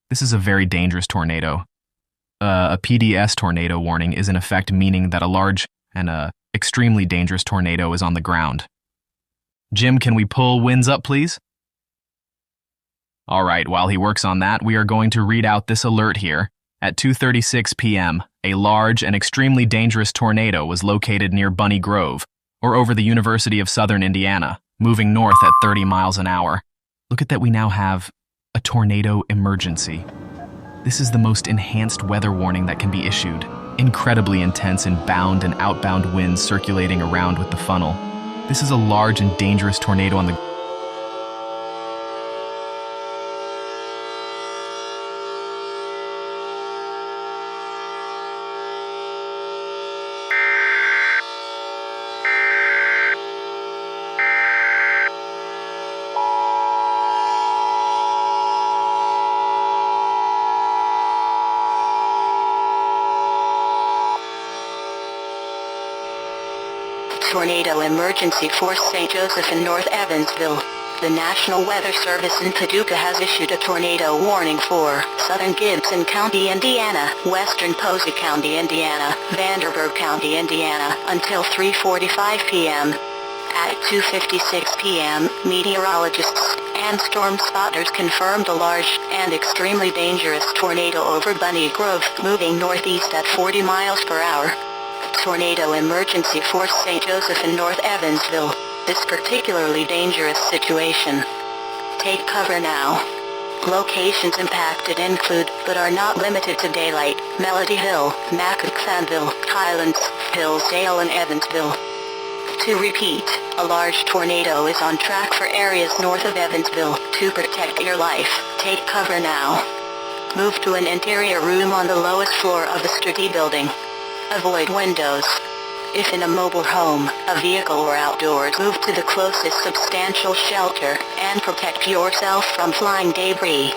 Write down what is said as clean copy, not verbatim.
This is a very dangerous tornado. A PDS tornado warning is in effect, meaning that a large and extremely dangerous tornado is on the ground. Jim, can we pull winds up, please? All right, while he works on that, we are going to read out this alert here. At 2:36 p.m., a large and extremely dangerous tornado was located near Bunny Grove, or over the University of Southern Indiana, moving north at 30 miles an hour. Look at that, we now have a tornado emergency. This is the most enhanced weather warning that can be issued. Incredibly intense inbound and outbound winds circulating around with the funnel. This is a large and dangerous tornado on the Tornado emergency for St. Joseph and North Evansville. The National Weather Service in Paducah has issued a tornado warning for southern Gibson County, Indiana, western Posey County, Indiana, Vanderburgh County, Indiana, until 3:45 p.m. At 2:56 p.m., meteorologists and storm spotters confirmed a large and extremely dangerous tornado over Bunny Grove, moving northeast at 40 miles per hour. Tornado emergency for St. Joseph and North Evansville. This particularly dangerous situation. Take cover now. Locations impacted include, but are not limited to Daylight, Melody Hill, Macoxanville, Highlands, Hillsdale and Evansville. To repeat, a large tornado is on track for areas north of Evansville. To protect your life, take cover now. Move to an interior room on the lowest floor of a sturdy building. Avoid windows. If in a mobile home, a vehicle or outdoors, move to the closest substantial shelter and protect yourself from flying debris.